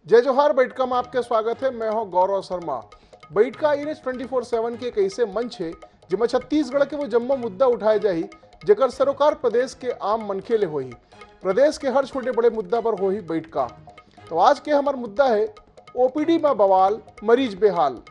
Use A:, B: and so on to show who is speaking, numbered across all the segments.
A: जय जोहार बैठका में आपके स्वागत है। मैं हूं गौरव शर्मा। बैठका ईएनएच 24/7 के एक ऐसे मंच है जिसमें छत्तीसगढ़ के वो जम्मो मुद्दा उठाए जाही जेकर सरोकार प्रदेश के आम मनखे ले होही। प्रदेश के हर छोटे बड़े मुद्दा पर होही बैठका। तो आज के हमार मुद्दा है ओपीडी में बवाल, मरीज बेहाल।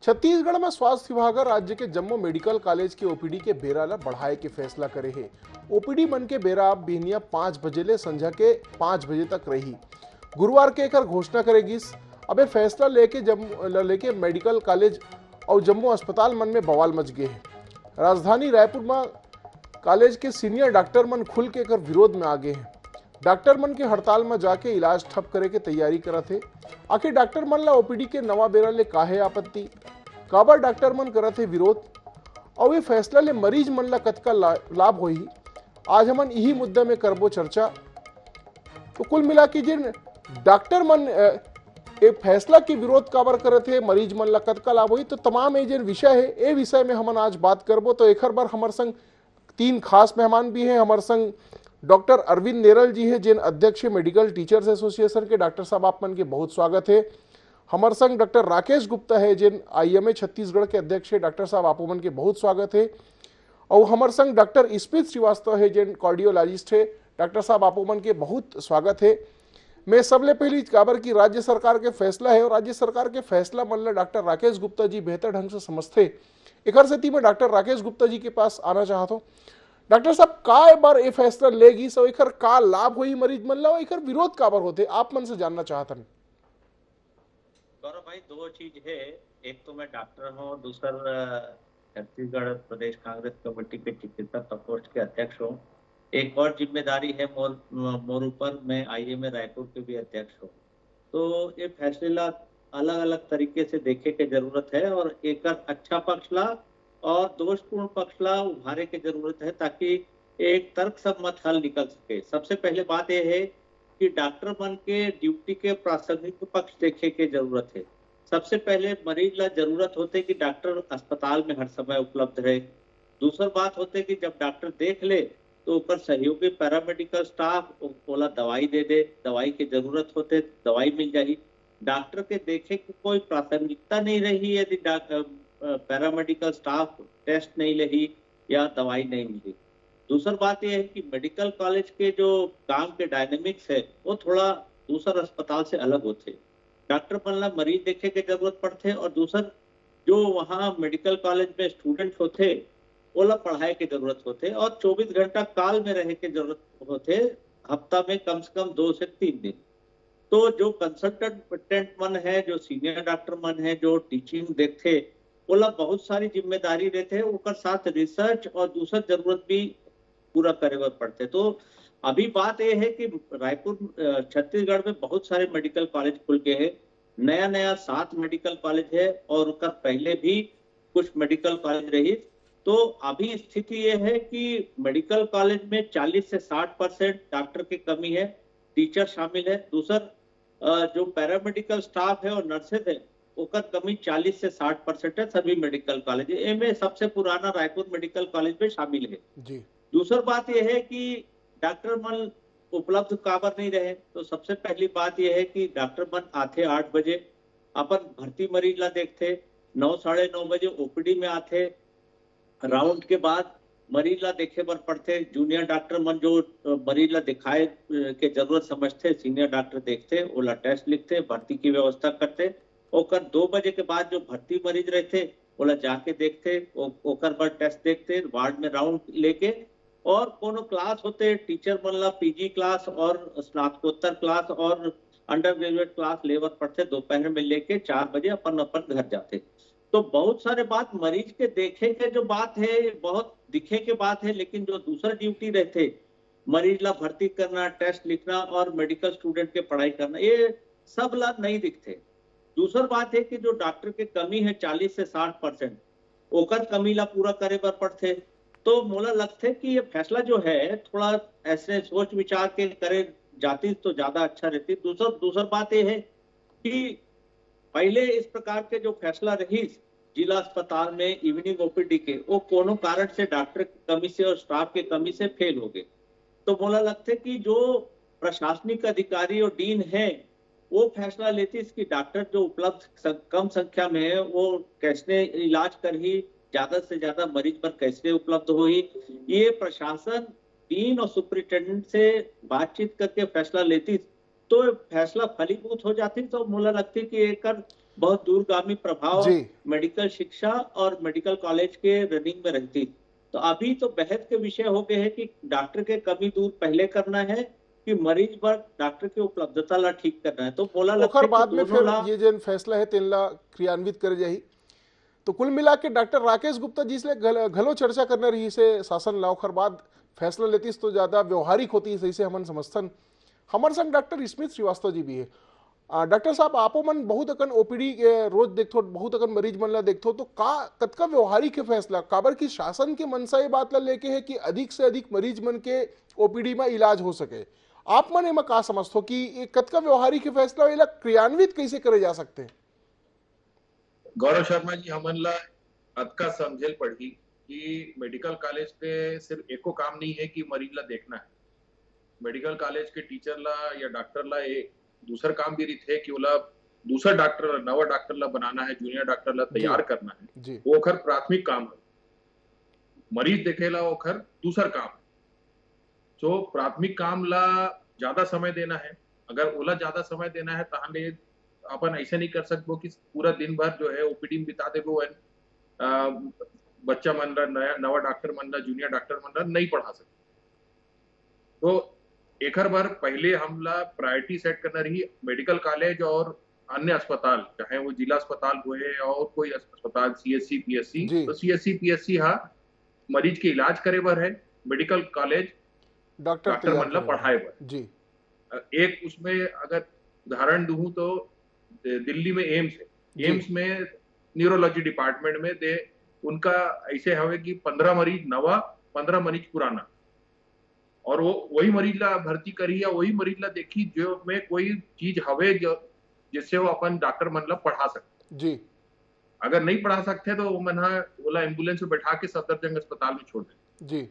A: छत्तीसगढ़ में स्वास्थ्य विभाग राज्य के जम्मू मेडिकल कॉलेज के ओपीडी के बेरा ला बढ़ाए के फैसला करे है। ओपीडी मन के बेरा अब बिहनिया 5 बजे ले संझा के 5 बजे तक रही। गुरुवार के एकर घोषणा करेगिस। अबे फैसला लेके मेडिकल कॉलेज और जम्मू अस्पताल मन में बवाल मच गए है। राजधानी रायपुर में कॉलेज के सीनियर डॉक्टर मन खुल के एकर विरोध में आ गए हैं। डॉक्टर मन के हड़ताल में जाके इलाज ठप करे के तैयारी करत है। आखिर डॉक्टर मन ला ओपीडी के नवा बेरा ले काहे आपत्ति, काबर डॉक्टर मन करत है विरोध और ये फैसला ले मरीज मन ला कतका लाभ होही, आज हमन यही मुद्दा में करबो चर्चा। तो कुल मिला के जिन डॉक्टर मन एक फैसला के विरोध काबर करत है, मरीज मन ला कतका लाभ होही, तो तमाम ये जिन विषय है ए विषय में हमन आज बात करबो। तो एक बार हमार संग 3 खास मेहमान भी हैं। हमार संग डॉक्टर अरविंद नेरल जी है, जिन अध्यक्ष मेडिकल टीचर्स एसोसिएशन के। डॉक्टर साहब आप मन के बहुत स्वागत है। हमारे संग डॉक्टर राकेश गुप्ता है, जिन आईएमए छत्तीसगढ़ के अध्यक्ष है। डॉक्टर साहब आप मन के बहुत स्वागत है। और हमारे संग डॉक्टर स्मित श्रीवास्तव है, जिन कार्डियोलॉजिस्ट है। डॉक्टर साहब आप मन के बहुत स्वागत है। मैं सबले पहली काबर की राज्य सरकार के फैसला है और राज्य सरकार के फैसला मन ला डॉक्टर राकेश गुप्ता जी बेहतर ढंग से समझते। एक स्थिति में डॉक्टर राकेश गुप्ता जी के पास आना चाहता हूँ। डॉक्टर साहब काय बार ये फैसला लेगी सो एकर का लाभ होई मरीज मन ला, एकर विरोध काबर होते, आप मन से जानना चाहता हूं।
B: गौरव भाई, दो चीज है। एक तो मैं डॉक्टर हूँ, दूसरा छत्तीसगढ़ प्रदेश कांग्रेस कमेटी के चिकित्सा प्रकोष्ठ के अध्यक्ष हूँ। एक और जिम्मेदारी है मोर ऊपर, मैं आईएमए रायपुर के भी अध्यक्ष हूँ। तो ये फैसले अलग अलग तरीके से देखे के जरूरत है और एक अच्छा पक्ष ला और दोषपूर्ण पक्ष ला उभारे के जरूरत है, ताकि एक तर्क सम्मत हल निकल सके। सबसे पहले बात यह है कि डॉक्टर मन के ड्यूटी के प्रासंगिक पक्ष देखे के जरूरत है। सबसे पहले मरीज ला जरूरत होते कि डॉक्टर अस्पताल में हर समय उपलब्ध रहे। दूसरी बात होते कि जब डॉक्टर देख ले तो ऊपर सहयोगी पैरामेडिकल स्टाफ ओला दवाई दे दे, दवाई की जरूरत होते दवाई मिल जाएगी। डॉक्टर के देखे की कोई प्रासंगिकता नहीं रही यदि पैरामेडिकल स्टाफ टेस्ट नहीं रही या दवाई नहीं मिली। दूसरी बात यह है कि मेडिकल कॉलेज के जो काम के डायनेमिक्स है वो थोड़ा दूसरा अस्पताल से अलग होते। डॉक्टर बनना मरीज देखे के जरूरत पड़ते और दूसरा जो वहाँ मेडिकल कॉलेज में स्टूडेंट होते ओला पढ़ाई के जरूरत होते और 24 घंटा काल में रहे के जरूरत होते, हफ्ता में कम से कम 2 से 3 दिन। तो जो कंसल्टेंट मन है, जो सीनियर डॉक्टर मन है, जो टीचिंग देखते ओला बहुत सारी जिम्मेदारी रहते हैं, उनका साथ रिसर्च और दूसरा जरूरत भी पूरा करे पड़ते। तो अभी बात यह है कि रायपुर छत्तीसगढ़ में बहुत सारे मेडिकल कॉलेज खुल के हैं। नया 7 मेडिकल कॉलेज है और उसका पहले भी कुछ मेडिकल कॉलेज रही। तो अभी स्थिति यह है कि मेडिकल कॉलेज में 40 से 60% डॉक्टर की कमी है, टीचर शामिल है। दूसरा जो पैरामेडिकल स्टाफ है और नर्सेज है उसका कमी 40 से 60% है सभी मेडिकल कॉलेज। इनमें सबसे पुराना रायपुर मेडिकल कॉलेज में शामिल है जी। दूसरी बात यह है कि डॉक्टर मन उपलब्ध काबर नहीं रहे। तो सबसे पहली बात यह है कि डॉक्टर मन आते 8 बजे, अपन भर्ती मरीज ला देखते, 9 साढ़े 9 बजे ओपीडी में आते, राउंड के बाद मरीज ला देखे बर पड़ते। जूनियर डॉक्टर मन जो मरीज ला दिखाए के जरूरत समझते, सीनियर डॉक्टर देखते, ओला टेस्ट लिखते, भर्ती की व्यवस्था करते। और 2 बजे के बाद जो भर्ती मरीज रहते ओला जाके देखते, ओकर बाद टेस्ट देखते, वार्ड में राउंड लेके। और कोनो क्लास होते, टीचर मन ला पीजी क्लास और स्नातकोत्तर क्लास और अंडर ग्रेजुएट क्लास लेवर पढ़ते, दोपहर में लेके 4 बजे अपन घर जाते। तो बहुत सारे बात मरीज के देखे के जो बात है, बहुत दिखे के बात है, लेकिन जो दूसरा ड्यूटी रहते मरीज ला भर्ती करना, टेस्ट लिखना और मेडिकल स्टूडेंट के पढ़ाई करना, ये सब ला नहीं दिखते। दूसरी बात है कि जो डॉक्टर की कमी है 40 से 60%, ओकर कमी ला पूरा करे बर पड़ते। तो मोला लगता है कि ये फैसला जो है थोड़ा ऐसे सोच विचार के करे जाती तो ज्यादा अच्छा रहती। दूसरा बात यह है कि पहले इस प्रकार के जो फैसला रही जिला अस्पताल में इवनिंग ओपीडी के, वो कोनो कारण से डॉक्टर की कमी से और स्टाफ की कमी से फेल हो गए। तो बोला लगता है कि जो प्रशासनिक अधिकारी और डीन है वो फैसला लेती इसकी डॉक्टर जो उपलब्ध कम संख्या में है वो कैसे इलाज कर ही ज्यादा से ज्यादा मरीज पर कैसे उपलब्ध हो ही, ये प्रशासन डीन और सुपरिटेंडेंट से बातचीत करके फैसला लेती तो फैसला फलीभूत हो जाती। तो मुझे लगती कि एक बहुत दूरगामी प्रभाव मेडिकल शिक्षा और मेडिकल कॉलेज के रनिंग में रहती। तो अभी तो बहस के विषय हो गए हैं कि डॉक्टर के कमी दूर पहले करना है कि मरीज पर डॉक्टर की उपलब्धता ला ठीक करना है। तो बोला लगता है
A: बाद में फिर ये जो फैसला है तेनला क्रियान्वित कर जाही। तो कुल मिला के डॉक्टर राकेश गुप्ता जी से घलो चर्चा करने रही से शासन ला ओखर बाद फैसला लेती तो ज्यादा व्यवहारिक होती, सही से हमन समझथन। हमारे संग डॉक्टर स्मित श्रीवास्तव जी भी है। डॉक्टर साहब, आपो मन बहुत अकन ओपीडी रोज देखो, बहुत अकन मरीज मन ला देखो, तो का कतका व्यवहारिक है फैसला काबर की शासन के मनसा ये बात ला लेके है कि अधिक से अधिक मरीज मन के ओपीडी में इलाज हो सके। आप मन एमा का समझते हो कि ये कतका व्यवहारिक है फैसला, एला क्रियान्वित कैसे करे जा सकते हैं?
C: गौरव शर्मा जी, हमन ला अतका समझेल पड़ी कि मेडिकल कॉलेज के सिर्फ एको काम नहीं है कि मरीज ला देखना है। मेडिकल कॉलेज के टीचर ला या डॉक्टर ला एक दूसर काम भी रीत है कि ओला दूसरा डॉक्टर नवा डॉक्टर ला बनाना है, जूनियर डॉक्टर ला तैयार करना है। वो ओखर प्राथमिक काम है। मरीज देखेला ओखर दूसर काम है। तो प्राथमिक काम ला ज्यादा समय देना है। अगर ओला ज्यादा समय देना है ताहले अपन ऐसे नहीं कर सकते कि पूरा दिन भर जो है ओपीडी में बिता देबो, बच्चा मन ला नवा डॉक्टर मन ला जूनियर डॉक्टर मन ला नहीं पढ़ा सकते। तो एक बार पहले हमला प्रायोरिटी सेट करना रही मेडिकल कॉलेज और अन्य अस्पताल, चाहे वो जिला अस्पताल हुए और कोई अस्पताल सीएससी पीएससी। तो सीएससी पीएससी हा मरीज के इलाज करे बर है, मेडिकल कॉलेज डॉक्टर मन ला पढ़ाए बर जी। एक उसमें अगर उदाहरण दूं तो दिल्ली में एम्स है। एम्स में न्यूरोलॉजी डिपार्टमेंट में दे उनका ऐसे हवे कि 15 मरीज नवा 15 मरीज पुराना, और वो वही मरीज ला भर्ती करी या वही मरीज ला देखी जो में कोई चीज हवे जो जिससे वो अपन डॉक्टर मन ला पढ़ा सकते जी। अगर नहीं पढ़ा सकते तो वो मन ओला एम्बुलेंस में बैठा के सफदरजंग अस्पताल में छोड़ दे जी।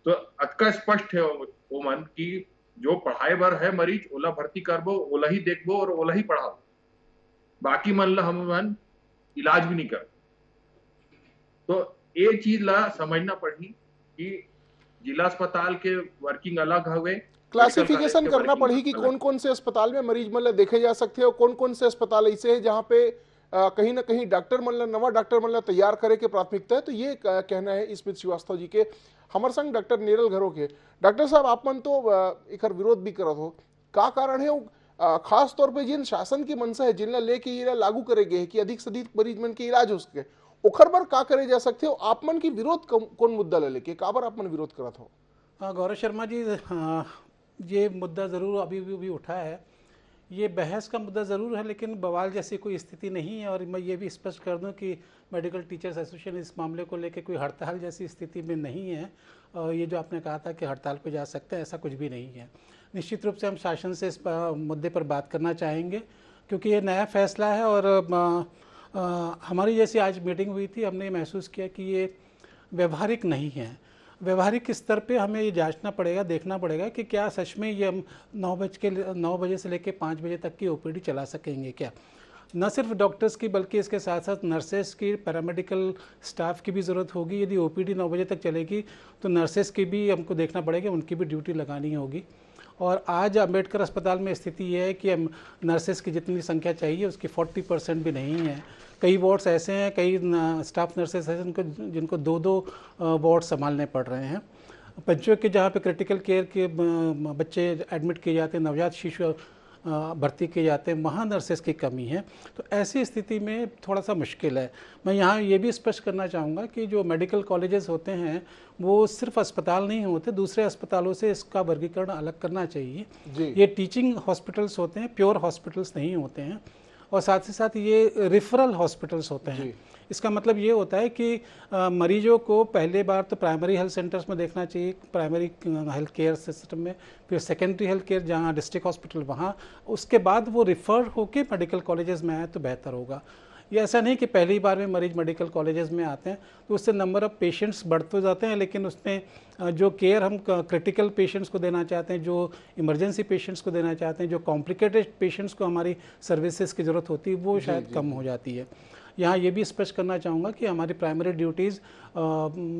C: तो अतका स्पष्ट है वो मन की जो पढ़ाए बर है मरीज ओला भर्ती करबो, ओला ही देखबो और ओला ही पढ़ाओ, बाकी मन ला हम मन इलाज भी नहीं कर। तो एक चीज ला समझना पड़ी कि जिला अस्पताल के वर्किंग अलग हवे,
A: क्लासिफिकेशन करना पड़ी कि कौन कौन से अस्पताल में मरीज मन ला देखे जा सकते हैं और कौन कौन से अस्पताल ऐसे हैं जहाँ पे कहीं ना कहीं डॉक्टर मन ला नवा डॉक्टर मन ला तैयार करे के प्राथमिकता है। तो ये कहना है स्मित श्रीवास्तव जी के। हमारे संग डॉक्टर नीरल घरों के। डॉक्टर साहब, आप मन तो एक विरोध भी करत हो, का कारण है वो खास तौर पे जिन शासन की मनसा है जिनला लेके ये लागू करे गए कि अधिक से अधिक मरीज मन के इलाज हो सके, ओखर बर का करे जा सकते हो? आप मन की विरोध कौन मुद्दा ले लेके काबर आप मन विरोध करत हो?
D: गौरव शर्मा जी, ये मुद्दा ज़रूर अभी भी उठा है। ये बहस का मुद्दा ज़रूर है, लेकिन बवाल जैसी कोई स्थिति नहीं है। और मैं ये भी स्पष्ट कर दूं कि मेडिकल टीचर्स एसोसिएशन इस मामले को लेकर कोई हड़ताल जैसी स्थिति में नहीं है। और ये जो आपने कहा था कि हड़ताल पे जा सकते हैं, ऐसा कुछ भी नहीं है। निश्चित रूप से हम शासन से इस मुद्दे पर बात करना चाहेंगे, क्योंकि ये नया फैसला है। और हमारी जैसी आज मीटिंग हुई थी, हमने महसूस किया कि ये व्यवहारिक नहीं है। व्यवहारिक स्तर पे हमें ये जांचना पड़ेगा, देखना पड़ेगा कि क्या सच में ये हम 9 बजे से लेकर 5 बजे तक की ओपीडी चला सकेंगे क्या। न सिर्फ डॉक्टर्स की बल्कि इसके साथ साथ नर्सेस की, पैरामेडिकल स्टाफ की भी ज़रूरत होगी। यदि ओपीडी 9 बजे तक चलेगी तो नर्सेस की भी हमको देखना पड़ेगा, उनकी भी ड्यूटी लगानी होगी। और आज अंबेडकर अस्पताल में स्थिति ये है कि नर्सेस की जितनी संख्या चाहिए उसकी 40% भी नहीं है। कई वार्ड्स ऐसे हैं, कई स्टाफ नर्सेस हैं जिनको 2-2 वार्ड संभालने पड़ रहे हैं। बच्चों के जहाँ पे क्रिटिकल केयर के बच्चे एडमिट किए जाते हैं, नवजात शिशु भर्ती किए जाते हैं, वहाँ नर्सेस की कमी है। तो ऐसी स्थिति में थोड़ा सा मुश्किल है। मैं यहाँ ये भी स्पष्ट करना चाहूँगा कि जो मेडिकल कॉलेजेस होते हैं वो सिर्फ अस्पताल नहीं होते, दूसरे अस्पतालों से इसका वर्गीकरण अलग करना चाहिए। ये टीचिंग हॉस्पिटल्स होते हैं, प्योर हॉस्पिटल्स नहीं होते हैं। और साथ ही साथ ये रेफरल हॉस्पिटल्स होते हैं। इसका मतलब ये होता है कि मरीजों को पहले बार तो प्राइमरी हेल्थ सेंटर्स में देखना चाहिए, प्राइमरी हेल्थ केयर सिस्टम में, फिर सेकेंडरी हेल्थ केयर जहाँ डिस्ट्रिक्ट हॉस्पिटल वहाँ, उसके बाद वो रिफ़र होके मेडिकल कॉलेजेस में आए तो बेहतर होगा। ये ऐसा नहीं कि पहली बार में मरीज मेडिकल कॉलेजेस में आते हैं तो उससे नंबर ऑफ़ पेशेंट्स बढ़ते जाते हैं, लेकिन उसमें जो केयर हम क्रिटिकल पेशेंट्स को देना चाहते हैं, जो इमरजेंसी पेशेंट्स को देना चाहते हैं, जो कॉम्प्लिकेटेड पेशेंट्स को हमारी सर्विसेज की ज़रूरत होती है, वो शायद कम हो जाती है। यहाँ ये भी स्पष्ट करना चाहूँगा कि हमारी प्राइमरी ड्यूटीज़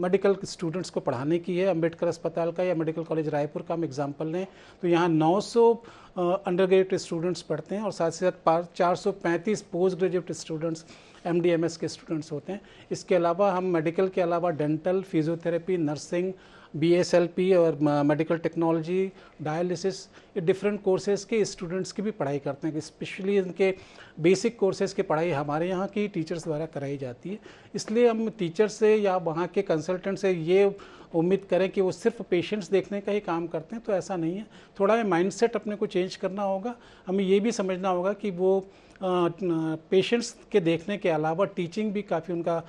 D: मेडिकल स्टूडेंट्स को पढ़ाने की है। अंबेडकर अस्पताल का या मेडिकल कॉलेज रायपुर का हम एग्जांपल लें तो यहाँ 900 अंडर ग्रेजुएट स्टूडेंट्स पढ़ते हैं और साथ ही साथ 435 post graduate students MD MS के स्टूडेंट्स होते हैं। इसके अलावा हम मेडिकल के अलावा डेंटल, फिजियोथेरेपी, नर्सिंग, BSLP और मेडिकल टेक्नोलॉजी, डायलिसिस, ये डिफरेंट कोर्सेज़ के स्टूडेंट्स की भी पढ़ाई करते हैं। स्पेशली इनके बेसिक कोर्सेज़ की पढ़ाई हमारे यहाँ की टीचर्स द्वारा कराई जाती है। इसलिए हम टीचर से या वहाँ के कंसल्टेंट से ये उम्मीद करें कि वो सिर्फ पेशेंट्स देखने का ही काम करते हैं, तो ऐसा नहीं है। थोड़ा माइंडसेट अपने को चेंज करना होगा। हमें ये भी समझना होगा कि वो पेशेंट्स के देखने के अलावा टीचिंग भी काफ़ी उनका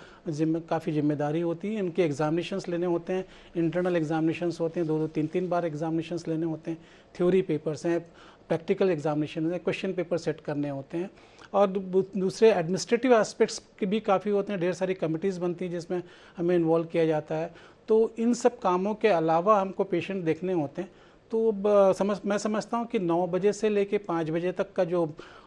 D: काफ़ी जिम्मेदारी होती है। इनके एग्जामिनेशंस लेने होते हैं, इंटरनल एग्जामिनेशंस होते हैं, 2-2, 3-3 बार एग्जामिनेशंस लेने होते हैं, थ्योरी पेपर्स हैं, प्रैक्टिकल एग्जामिनेशन हैं, क्वेश्चन पेपर सेट करने होते हैं और दूसरे एडमिनिस्ट्रेटिव एस्पेक्ट्स के भी काफ़ी होते हैं। ढेर सारी कमिटीज़ बनती हैं जिसमें हमें इन्वॉल्व किया जाता है। तो इन सब कामों के अलावा हमको पेशेंट देखने होते हैं। तो मैं समझता हूँ कि 9 बजे से लेके 5 बजे तक का जो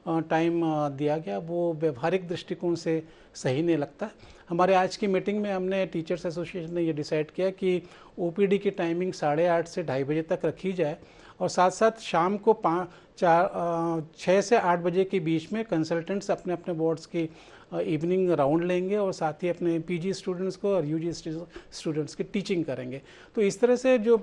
D: टाइम दिया गया वो व्यवहारिक दृष्टिकोण से सही नहीं लगता। हमारे आज की मीटिंग में हमने टीचर्स एसोसिएशन ने ये डिसाइड किया कि OPD की टाइमिंग 8:30 से 2:30 बजे तक रखी जाए और साथ साथ शाम को 6 से 8 बजे के बीच में कंसल्टेंट्स अपने अपने बोर्ड्स की इवनिंग राउंड लेंगे और साथ ही अपने PG स्टूडेंट्स को और UG स्टूडेंट्स की टीचिंग करेंगे। तो इस तरह से जो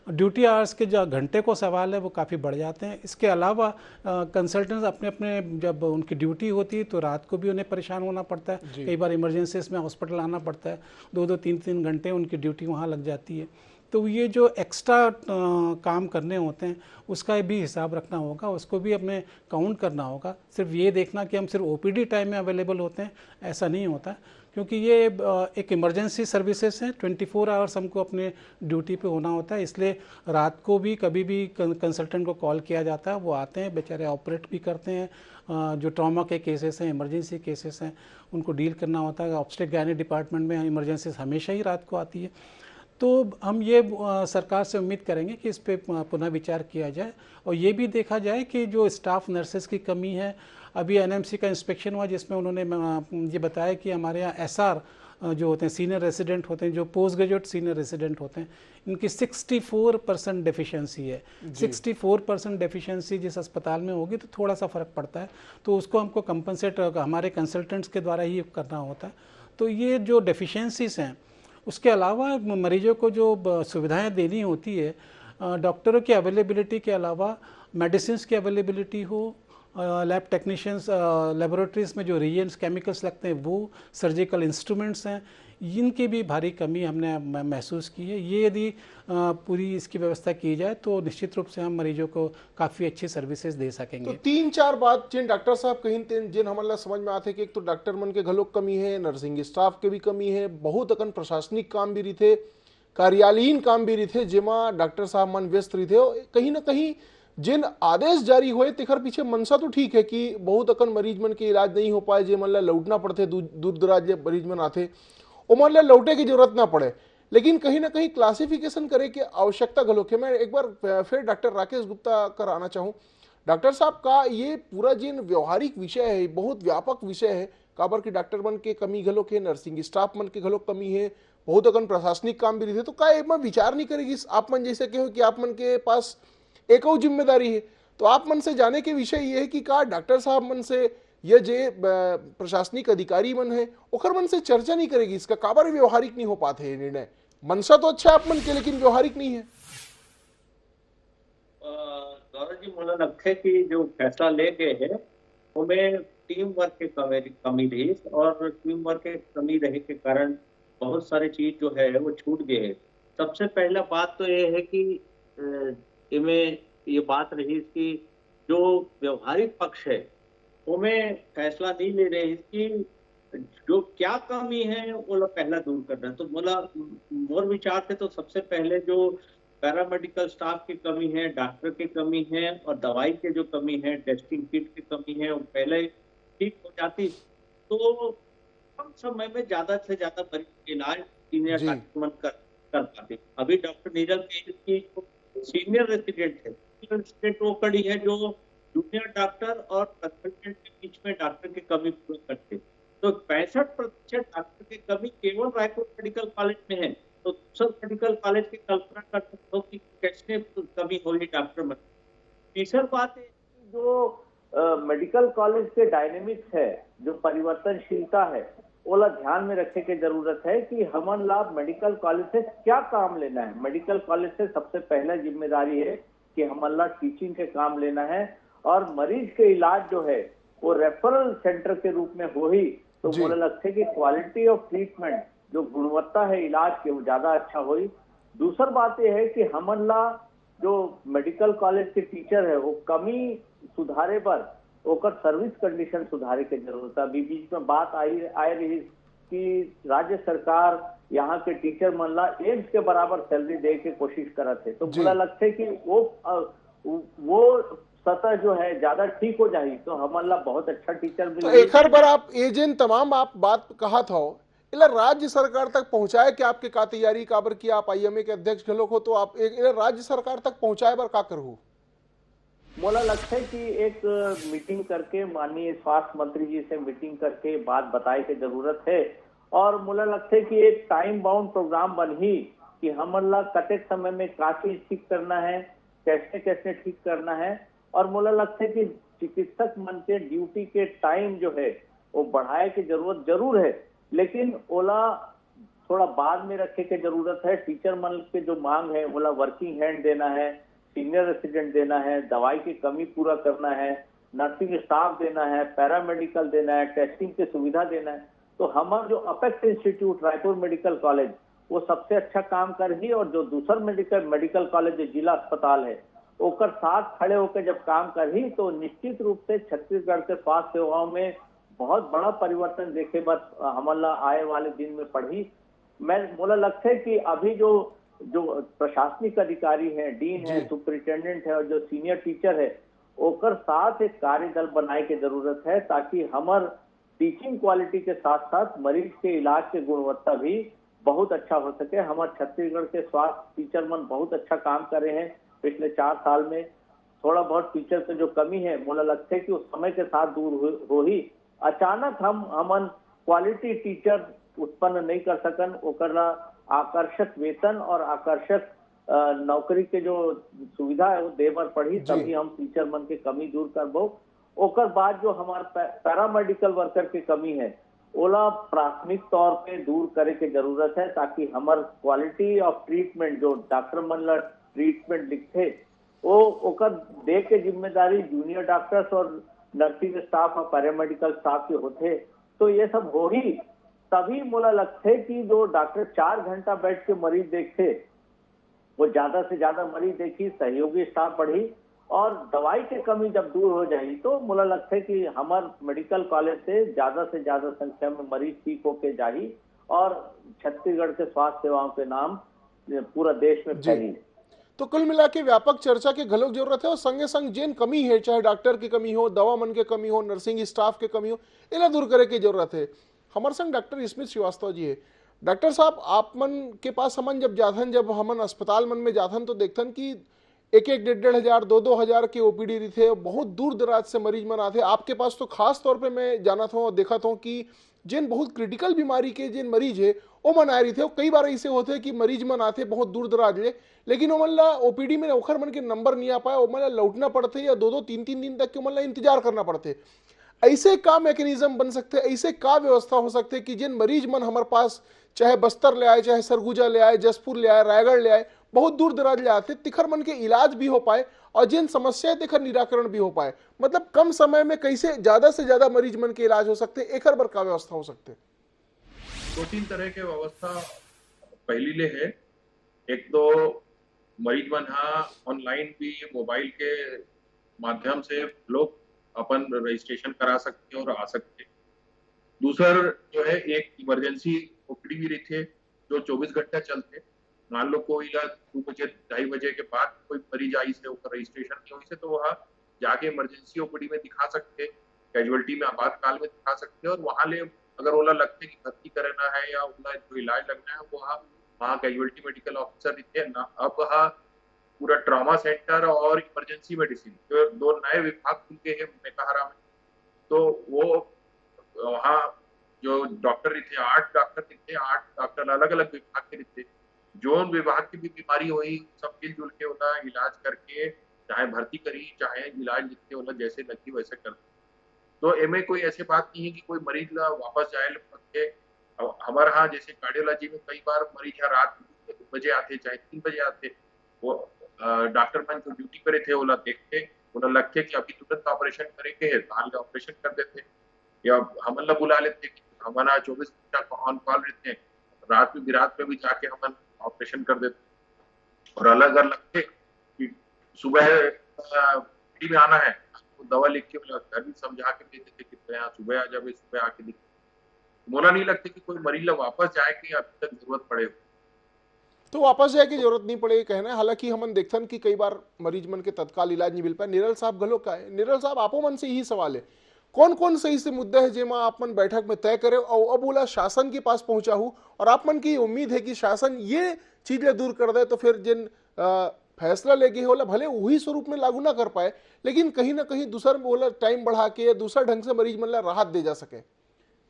D: ड्यूटी आवर्स के जो घंटे को सवाल है वो काफ़ी बढ़ जाते हैं। इसके अलावा कंसल्टेंट्स अपने अपने जब उनकी ड्यूटी होती है तो रात को भी उन्हें परेशान होना पड़ता है। कई बार इमरजेंसीज में हॉस्पिटल आना पड़ता है, 2-2, 3-3 घंटे उनकी ड्यूटी वहाँ लग जाती है। तो ये जो एक्स्ट्रा काम करने होते हैं उसका भी हिसाब रखना होगा, उसको भी हमें काउंट करना होगा। सिर्फ ये देखना कि हम सिर्फ OPD टाइम में अवेलेबल होते हैं, ऐसा नहीं होता, क्योंकि ये एक इमरजेंसी सर्विसेज हैं। 24 आवर्स हमको अपने ड्यूटी पे होना होता है, इसलिए रात को भी कभी भी कंसल्टेंट को कॉल किया जाता है, वो आते हैं, बेचारे ऑपरेट भी करते हैं। जो ट्रॉमा के केसेस हैं, इमरजेंसी केसेस हैं, उनको डील करना होता है। ऑब्स्टेट्रिक गायनी डिपार्टमेंट में इमरजेंसीज हमेशा ही रात को आती है। तो हम ये सरकार से उम्मीद करेंगे कि इस पे पुनः विचार किया जाए और ये भी देखा जाए कि जो स्टाफ नर्सेज की कमी है। अभी NMC का इंस्पेक्शन हुआ जिसमें उन्होंने ये बताया कि हमारे यहाँ SR जो होते हैं, सीनियर रेसिडेंट होते हैं, जो पोस्ट ग्रेजुएट सीनियर रेसिडेंट होते हैं, इनकी 64% डेफिशिएंसी है। 64% डेफिशिएंसी जिस अस्पताल में होगी तो थोड़ा सा फ़र्क पड़ता है, तो उसको हमको कंपनसेट हमारे कंसल्टेंट्स के द्वारा ही करना होता है। तो ये जो डेफिशिएंसीज हैं, उसके अलावा मरीजों को जो सुविधाएं देनी होती है, डॉक्टरों की अवेलेबिलिटी के अलावा मेडिसिन की अवेलेबिलिटी हो, लैब टेक्नीशियंस, लेबोरेटरीज में जो रिएजेंट्स केमिकल्स लगते हैं वो, सर्जिकल इंस्ट्रूमेंट्स हैं, इनकी भी भारी कमी हमने महसूस की है। ये यदि पूरी इसकी व्यवस्था की जाए तो निश्चित रूप से हम मरीजों को काफ़ी अच्छी सर्विसेज दे सकेंगे।
A: तो 3-4 बात जिन डॉक्टर साहब कहीं जिन हमारा समझ में आते कि एक तो डॉक्टर मन के घलोक कमी है, नर्सिंग स्टाफ के भी कमी है, बहुत अकन प्रशासनिक काम भी रही थे, कार्यालयीन काम भी रही थे, जेमा डॉक्टर साहब मन व्यस्त रही थे। कहीं ना कहीं जिन आदेश जारी हुए तिखर पीछे मनसा तो ठीक है कि बहुत अकन मरीज मन के इलाज नहीं हो पाए, जे मन ला लौटना पड़ते, दूर दराज मरीज मन आते, वो मन ला लौटे की जरूरत ना पड़े, लेकिन कहीं ना कहीं क्लासिफिकेशन करे की आवश्यकता घलोक है। मैं एक बार फिर डॉक्टर राकेश गुप्ता कर आना चाहूँ। डॉक्टर साहब का ये पूरा जिन व्यवहारिक विषय है, बहुत व्यापक विषय है, काबर की डॉक्टर मन के कमी घलोक है, नर्सिंग स्टाफ मन के घलोक कमी है, बहुत अकन प्रशासनिक काम भी रही, तो का एक विचार नहीं करेगी आप मन जैसे कहो कि आप मन के पास एक और जिम्मेदारी है, तो आप मन से जाने के विषय ये है कि का डॉक्टर साहब मन से ये जे प्रशासनिक अधिकारी मन है ओखर मन से चर्चा नहीं करेगी, इसका काबर व्यवहारिक नहीं हो पाते है निर्णय। मनसा तो अच्छा आप मन के, लेकिन व्यवहारिक नहीं है।
B: गौरव जी, मुझे लगता है कि जो फैसला ले गए है उनमें टीम वर्क की कमी रही और टीम वर्क की कमी रहे के कारण बहुत सारी चीज जो है वो छूट गए है। सबसे पहला बात तो ये है कि इनमें ये बात रही कि जो व्यवहारिक पक्ष है वो में फैसला नहीं ले रहे हैं कि जो क्या कमी है वो लोग पहला दूर कर रहे हैं। तो बोला मोर विचार से तो सबसे पहले जो पैरामेडिकल स्टाफ की कमी है, डॉक्टर की कमी है और दवाई के जो कमी है, टेस्टिंग किट की कमी है, वो पहले ठीक हो जाती तो कम समय में ज्यादा से ज्यादा मरीज का इलाज सीनियर
A: जी
B: डॉक्टर कर पाते। अभी डॉक्टर नीरज तेज की जो सीनियर रेसिडेंट है, सीनियर रेसिडेंट वो कड़ी है जो जूनियर डॉक्टर और कंसल्टेंट के बीच में डॉक्टर की कमी पूरा करते। तो 65% डॉक्टर की कमी केवल रायपुर मेडिकल कॉलेज में है। तो दूसरे मेडिकल कॉलेज की कल्पना कर सकते हो कि कैसे कमी होगी डॉक्टर में। तीसरी बात है कि जो मेडिकल कॉलेज के डायनेमिक्स है, जो परिवर्तनशीलता है, वो ध्यान में रखने की जरूरत है कि हमन लाभ मेडिकल कॉलेज से क्या काम लेना है। मेडिकल कॉलेज से सबसे पहला जिम्मेदारी है कि हमन ला टीचिंग के काम लेना है और मरीज के इलाज जो है वो रेफरल सेंटर के रूप में हो ही तो
A: जी
B: मुझे लगता है कि क्वालिटी ऑफ ट्रीटमेंट जो गुणवत्ता है इलाज की वो ज्यादा अच्छा हुई। दूसरी बात यह है कि हमन ला जो मेडिकल कॉलेज के टीचर है वो कमी सुधारे पर ओकर सर्विस कंडीशन सुधारे की जरूरत है। अभी बीच में बात आई रही कि राज्य सरकार यहाँ के टीचर मन ला एम्स के बराबर सैलरी दे के कोशिश करत है। तो
A: जी।
B: मुझे लगता है कि वो सतह जो है ज्यादा ठीक हो जाए तो हमारे ला बहुत अच्छा टीचर
A: तो
B: मिल
A: एक हर बार आप एजेंट तमाम आप बात कहा था इला राज्य सरकार तक पहुंचाए कि आपके का तैयारी काबर की आप आईएमए के अध्यक्ष लोग हो तो आप एक इला राज्य सरकार तक पहुंचाए बर का करू।
B: मोला लगता है कि एक मीटिंग करके माननीय स्वास्थ्य मंत्री जी से मीटिंग करके बात बताए की जरूरत है और मुझे लगता है कि एक टाइम बाउंड प्रोग्राम बन ही कि हमला कटेक समय में का चीज ठीक करना है, कैसे कैसे ठीक करना है। और मुझे लगता है कि चिकित्सक मन के ड्यूटी के टाइम जो है वो बढ़ाए की जरूरत जरूर है, लेकिन ओला थोड़ा बाद में रखे की जरूरत है। टीचर मन के जो मांग है ओला वर्किंग हैंड देना है, सीनियर रेसिडेंट देना है, दवाई की कमी पूरा करना है, नर्सिंग स्टाफ देना है, पैरामेडिकल देना है, टेस्टिंग की सुविधा देना है। तो हमारा जो apex institute Raipur medical college वो सबसे अच्छा काम कर ही और जो दूसरा मेडिकल कॉलेज जो जिला अस्पताल है ओकर साथ खड़े होकर जब काम कर ही तो निश्चित रूप से छत्तीसगढ़ के स्वास्थ्य सेवाओं में बहुत बड़ा परिवर्तन देखे बस हमारा आए वाले दिन में पढ़ी। मुझे लगता है कि अभी जो प्रशासनिक अधिकारी है, डीन है, सुपरिटेंडेंट है और जो सीनियर टीचर है ओकर साथ एक कार्यदल बनाए की जरूरत है ताकि हमार टीचिंग क्वालिटी के साथ साथ मरीज के इलाज के गुणवत्ता भी बहुत अच्छा हो सके। हमारे छत्तीसगढ़ के स्वास्थ्य टीचर मन बहुत अच्छा काम कर रहे हैं पिछले 4 साल में। थोड़ा बहुत टीचर से जो कमी है मुझे लगता है कि उस समय के साथ दूर हो ही अचानक हमन क्वालिटी टीचर उत्पन्न नहीं कर सकन। ओकरा आकर्षक वेतन और आकर्षक नौकरी के जो सुविधा है वो देवर पड़ी तभी हम टीचर मन के कमी दूर करबो। ओकर बाद जो हमारे पैरामेडिकल वर्कर की कमी है ओला प्राथमिक तौर पे दूर करे की जरूरत है ताकि हमार क्वालिटी ऑफ ट्रीटमेंट जो डॉक्टर मन ला ट्रीटमेंट लिखते वो ओकर दे के जिम्मेदारी जूनियर डॉक्टर्स और नर्सिंग स्टाफ और पैरामेडिकल स्टाफ के होते। तो ये सब हो ही तभी मुझे लगता है कि जो डॉक्टर 4 घंटा बैठ के मरीज देखते वो ज्यादा से ज्यादा मरीज देखी, सहयोगी स्टाफ बढ़ी और दवाई की कमी जब दूर हो जाएगी तो मुझे लगता है कि हमारे मेडिकल कॉलेज से ज्यादा संख्या में मरीज ठीक होके जाही और छत्तीसगढ़ के स्वास्थ्य सेवाओं के नाम पूरा देश में फैली।
A: तो कुल मिला के व्यापक चर्चा की घलोक जरूरत है और संगे संग जेन कमी है चाहे डॉक्टर की कमी हो, दवा मन के कमी हो, नर्सिंग स्टाफ के कमी हो, इला दूर करे की जरूरत है। हमारे संग डॉक्टर स्मिथ श्रीवास्तव जी है। डॉक्टर साहब आप मन के पास हमन जब हमन अस्पताल मन में जाथन तो देखथन कि 1-1, 1,500, 2,000 के ओपीडी थे, बहुत दूर दराज से मरीज मन आते। आपके पास तो खास तौर पे मैं जाना था और देखा था कि जिन बहुत क्रिटिकल बीमारी के जिन मरीज है वो मन आए रही थे। कई बार ऐसे होते कि मरीज मन आते बहुत दूर दराज ले लेकिन वो मन ला ओपीडी में ओखर मन के नंबर नहीं आ पाए, वो मन ला लौटना पड़ते या 2-2, 3-3 दिन तक के मन ला इंतजार करना पड़ते। ऐसे का मैकेनिज्म बन सकते, ऐसे का व्यवस्था हो सकते कि जिन मरीज मन हमारे पास चाहे बस्तर ले आए, चाहे सरगुजा ले आए, जसपुर ले आए, रायगढ़ ले आए, बहुत दूर दराज ले आते, तिखर मन के इलाज भी हो पाए और जिन समस्याएं तिखर निराकरण भी हो पाए। मतलब कम समय में कैसे ज्यादा से ज्यादा मरीज मन के इलाज हो सकते, एक हर बार का व्यवस्था हो सकते।
C: 2-3 तरह के व्यवस्था पहली ले है। एक तो मरीज मन ऑनलाइन भी मोबाइल के माध्यम से लोग अपन रजिस्ट्रेशन करा सकते हैं और आ सकते हैं। दूसर जो है एक इमरजेंसी ओपीडी भी रहते जो 24 घंटा चलते। मान लो कोई 2 बजे 2:30 बजे के बाद कोई मरीज आई से ऊपर रजिस्ट्रेशन नहीं हुई से तो वहाँ जाके इमरजेंसी ओपीडी में दिखा सकते, कैजुअलिटी में आपातकाल में दिखा सकते और वहां ले अगर ओला लगते कि भर्ती करना है या ओला जो इलाज लगना है वहाँ कैजुअलिटी मेडिकल ऑफिसर रहते हैं ना। अब वहाँ पूरा ट्रॉमा सेंटर और इमरजेंसी मेडिसिन जो 2 नए विभाग खुल गए हैं मेकाहारा में, तो वो वहाँ जो डॉक्टर थे 8 डॉक्टर थे, 8 डॉक्टर अलग अलग विभाग के थे। जो विभाग की भी बीमारी हुई सब मिलजुल के होता इलाज करके चाहे भर्ती करी चाहे इलाज लिखते होला जैसे लगी वैसे कर। तो एमे कोई ऐसी बात नहीं है कि कोई मरीज ला वापस जाए के। हमारे यहाँ जैसे कार्डियोलॉजी में कई बार मरीज यहाँ रात 2 बजे आते चाहे 3 बजे आते, वो डॉक्टर मन जो ड्यूटी पे थे वो देखते उन्हें लगते कि अभी तुरंत ऑपरेशन करेंगे तो ऑपरेशन कर देते या हम लोग बुला लेते कि हमारा 24 घंटा ऑन कॉल रहते हैं, रात में बिरात में भी जाके हम ऑपरेशन कर देते और अलग अलग लगते कि सुबह में आना है तो दवा लिख के घर भी समझा के देते थे कि यहाँ सुबह आ जाए सुबह आके दिख मोला नहीं लगता कि कोई मरीज वापस जाए कि अभी तक जरूरत पड़े।
A: तो वापस जाए की जरूरत नहीं पड़ेगी कहना है। हालांकि हमन देखथन कि कई बार मरीज मन के तत्काल इलाज नहीं मिल पाए। निरल साहब गलो का है, निरल साहब आपो मन से यही सवाल है, कौन कौन सही से मुद्दा है जेमा आप मन बैठक में तय करे और अब बोला शासन के पास पहुंचा हूं और आप मन की उम्मीद है कि शासन ये चीजें दूर कर दे तो फिर जिन फैसला लेके होला भले वही स्वरूप में लागू ना कर पाए लेकिन कहीं ना कहीं दूसरा बोला टाइम बढ़ा के या दूसरा ढंग से मरीज मन ला राहत दे जा सके।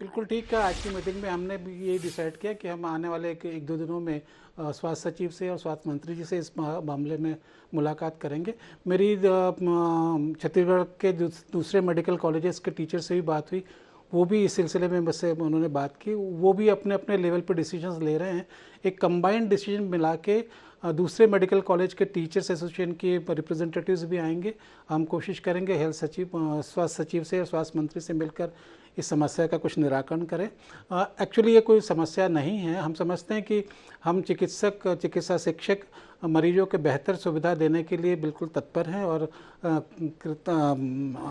D: बिल्कुल ठीक है। आज की मीटिंग में हमने भी ये डिसाइड किया कि हम आने वाले 1-2 दिनों में स्वास्थ्य सचिव से और स्वास्थ्य मंत्री जी से इस मामले में मुलाकात करेंगे। मेरी छत्तीसगढ़ के दूसरे मेडिकल कॉलेजेस के टीचर से भी बात हुई, वो भी इस सिलसिले में मुझसे उन्होंने बात की। वो भी अपने अपने लेवल पर डिसीजंस ले रहे हैं। एक कंबाइंड डिसीजन मिला के दूसरे मेडिकल कॉलेज के टीचर्स एसोसिएशन के रिप्रेजेंटेटिव्स भी आएंगे। हम कोशिश करेंगे हेल्थ सचिव स्वास्थ्य सचिव से और स्वास्थ्य मंत्री से मिलकर इस समस्या का कुछ निराकरण करें। एक्चुअली ये कोई समस्या नहीं है। हम समझते हैं कि हम चिकित्सा शिक्षक मरीजों के बेहतर सुविधा देने के लिए बिल्कुल तत्पर हैं और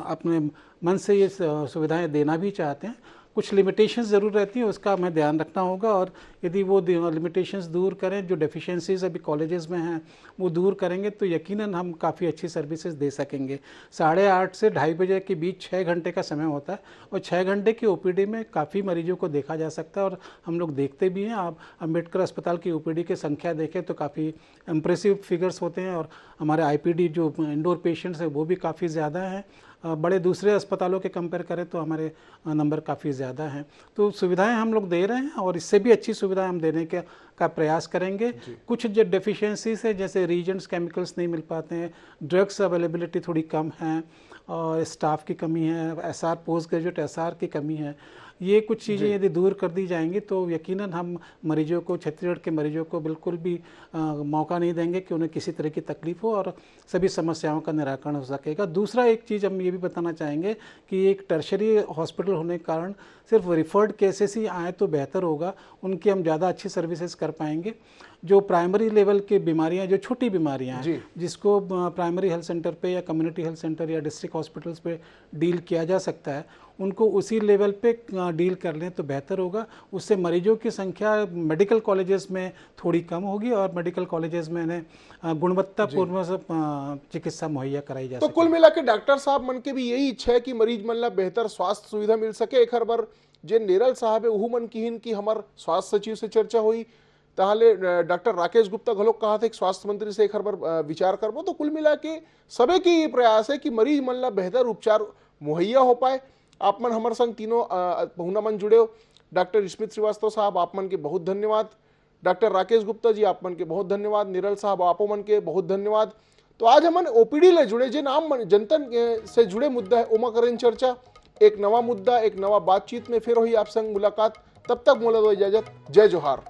D: अपने मन से ये सुविधाएं देना भी चाहते हैं। कुछ लिमिटेशंस ज़रूर रहती हैं, उसका हमें ध्यान रखना होगा और यदि वो लिमिटेशंस दूर करें, जो डेफिशिएंसीज अभी कॉलेजेस में हैं वो दूर करेंगे तो यकीनन हम काफ़ी अच्छी सर्विसेज दे सकेंगे। 8:30 से 2:30 बजे के बीच 6 घंटे का समय होता है और 6 घंटे की ओपीडी में काफ़ी मरीजों को देखा जा सकता है और हम लोग देखते भी हैं। आप अम्बेडकर अस्पताल की ओपीडी की संख्या देखें तो काफ़ी इम्प्रेसिव फिगर्स होते हैं और हमारे आईपीडी जो इंडोर पेशेंट्स हैं वो भी काफ़ी ज़्यादा हैं। बड़े दूसरे अस्पतालों के कंपेयर करें तो हमारे नंबर काफ़ी ज़्यादा हैं। तो सुविधाएं हम लोग दे रहे हैं और इससे भी अच्छी सुविधाएं हम देने का प्रयास करेंगे। कुछ जो डेफिशिएंसीज है जैसे रीजेंट्स केमिकल्स नहीं मिल पाते हैं, ड्रग्स अवेलेबिलिटी थोड़ी कम है और स्टाफ की कमी है, एसआर पोस्ट ग्रेजुएट एसआर की कमी है, ये कुछ चीज़ें यदि दूर कर दी जाएंगी तो यकीनन हम मरीजों को, छत्तीसगढ़ के मरीजों को बिल्कुल भी मौका नहीं देंगे कि उन्हें किसी तरह की तकलीफ हो और सभी समस्याओं का निराकरण हो सकेगा। दूसरा एक चीज़ हम ये भी बताना चाहेंगे कि एक टर्शरी हॉस्पिटल होने के कारण सिर्फ रिफर्ड केसेस ही आए तो बेहतर होगा, उनकी हम ज़्यादा अच्छी सर्विसेज कर पाएंगे। जो प्राइमरी लेवल की बीमारियां, जो छोटी बीमारियां हैं जिसको प्राइमरी हेल्थ सेंटर पे या कम्युनिटी हेल्थ सेंटर या डिस्ट्रिक्ट हॉस्पिटल्स पे डील किया जा सकता है, उनको उसी लेवल पे डील कर लें तो बेहतर होगा। उससे मरीजों की संख्या मेडिकल कॉलेजेस में थोड़ी कम होगी और मेडिकल कॉलेजेस में गुणवत्तापूर्ण चिकित्सा मुहैया कराई जा
A: तो कुल मिला के डॉक्टर साहब मन के भी यही इच्छा है कि मरीज मन ला बेहतर स्वास्थ्य सुविधा मिल सके। एक हर बार जे निरल साहब है वहू मन की कि हमार स्वास्थ्य सचिव से चर्चा हुई, ताहले डॉक्टर राकेश गुप्ता घलोक कहा था कि स्वास्थ्य मंत्री से एक हर बार विचार करबो। तो कुल मिला के सबे की ये प्रयास है कि मरीज मन ला बेहतर उपचार मुहैया हो पाए। आप मन हमारे संग तीनों बहुना मन जुड़े हो। डॉक्टर स्मित श्रीवास्तव साहब आप मन के बहुत धन्यवाद, डॉक्टर राकेश गुप्ता जी आप मन के बहुत धन्यवाद, निरल साहब आपो मन के बहुत धन्यवाद। तो आज हमन ओपीडी ले जुड़े जे नाम जनतन से जुड़े मुद्दा है ओमा करें चर्चा। एक नवा मुद्दा, एक नवा बातचीत में फिर हुई आप संग मुलाकात। तब तक मोला दो इजाजत। जय जोहार।